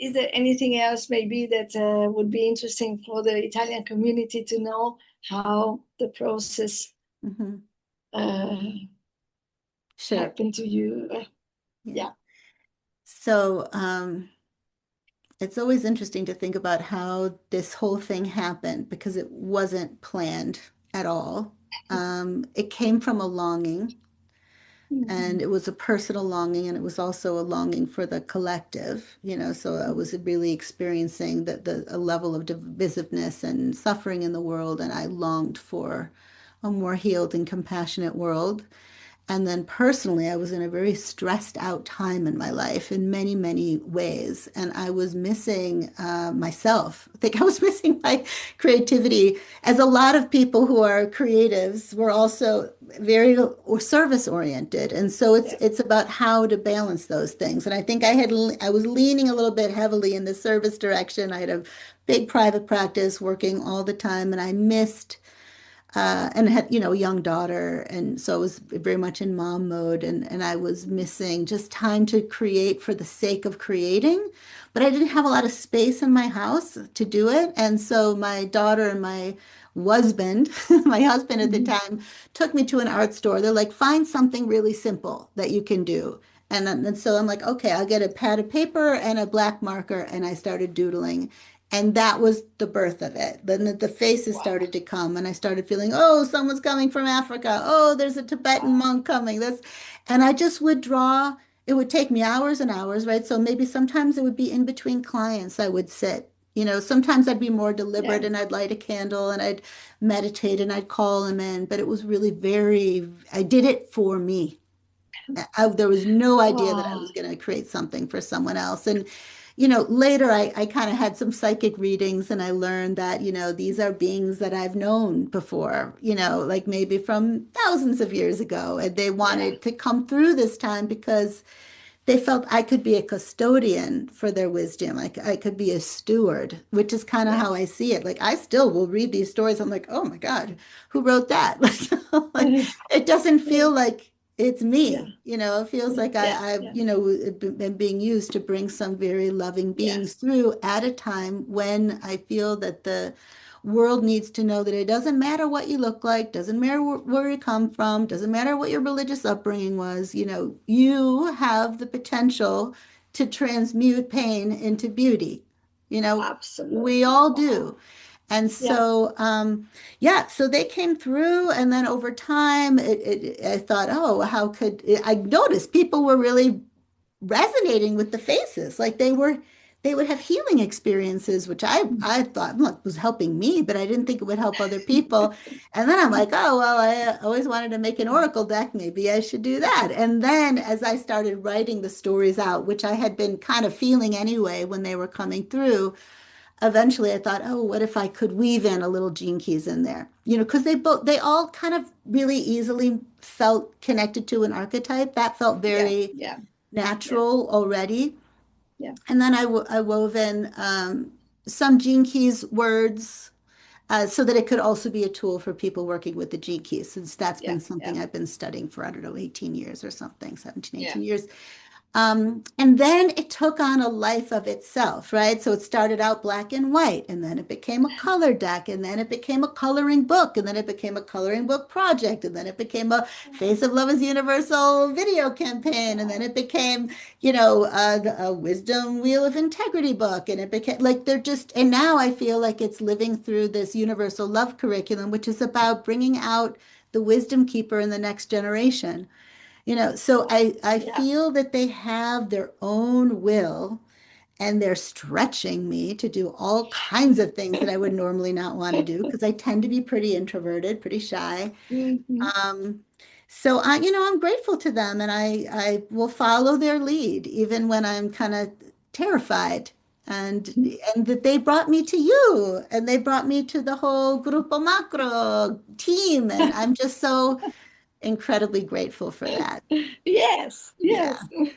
is there anything else maybe that would be interesting for the Italian community to know how the process Mhm. uh, Sure. happened to you? Yeah. Yeah. So, it's always interesting to think about how this whole thing happened because it wasn't planned at all. It came from a longing, and Mhm. it was a personal longing, and it was also a longing for the collective, so I was really experiencing a level of divisiveness and suffering in the world, and I longed for a more healed and compassionate world. And then personally, I was in a very stressed out time in my life in many, many ways. And I was missing myself. I think I was missing my creativity, as a lot of people who are creatives were also very service oriented. And so it's Yeah. it's about how to balance those things. And I think I was leaning a little bit heavily in the service direction. I had a big private practice working all the time, and I missed and had, a young daughter. And so I was very much in mom mode, and I was missing just time to create for the sake of creating. But I didn't have a lot of space in my house to do it. And so my daughter and my husband, my husband at the Mhm. time, took me to an art store. They're like, find something really simple that you can do. And so I'm like, okay, I'll get a pad of paper and a black marker. And I started doodling. And that was the birth of it. Then the faces Wow. started to come, and I started feeling, oh, someone's coming from Africa. Oh, there's a Tibetan Wow. monk coming. And I just would draw. It would take me hours and hours, right? So maybe sometimes it would be in between clients I would sit. Sometimes I'd be more deliberate Yeah. and I'd light a candle and I'd meditate and I'd call them in. But it was really I did it for me. There was no idea that I Wow. was going to create something for someone else. And, later I kind of had some psychic readings, and I learned that, these are beings that I've known before, like maybe from thousands of years ago. And they Yeah. wanted to come through this time because they felt I could be a custodian for their wisdom. Like I could be a steward, which is kind of Yeah. how I see it. Like I still will read these stories. I'm like, oh my God, who wrote that? Like it doesn't feel like it's Yeah. me. It feels like Yeah. I've, Yeah. been being used to bring some very loving Yeah. beings through at a time when I feel that the world needs to know that it doesn't matter what you look like, doesn't matter where you come from, doesn't matter what your religious upbringing was, you have the potential to transmute pain into beauty. We Absolutely. all Wow. do. And Yeah. so, yeah, so they came through, and then over time, I thought, oh, I noticed people were really resonating with the faces. Like they would have healing experiences, which I thought, look, was helping me, but I didn't think it would help other people. And then I'm like, oh, well, I always wanted to make an oracle deck. Maybe I should do that. And then as I started writing the stories out, which I had been kind of feeling anyway when they were coming through, eventually I thought, oh, what if I could weave in a little Gene Keys in there? Because they all kind of really easily felt connected to an archetype. That felt Yeah. very Yeah. Yeah. natural already. Yeah. And then I wove in some Gene Keys words so that it could also be a tool for people working with the Gene Keys, since that's Yeah. been Yeah. something I've been studying for, I don't know, 18 years or something, 17, Yeah. 18 years. And then it took on a life of itself, right? So it started out black and white, and then it became a color deck, and then it became a coloring book, and then it became a coloring book project, and then it became a Face of Love is Universal video campaign, and then Wow. it became, a Wisdom Wheel of Integrity book, and it became like and now I feel like it's living through this universal love curriculum, which is about bringing out the wisdom keeper in the next generation. So Wow. I Yeah. feel that they have their own will, and they're stretching me to do all kinds of things that I would normally not want to do because I tend to be pretty introverted, pretty shy. Mhm. Um, so I'm grateful to them, and I will follow their lead even when I'm kind of terrified. And that they brought me to you, and they brought me to the whole Grupo Macro team, and I'm just so incredibly grateful for that. Yes. Yeah. Yes.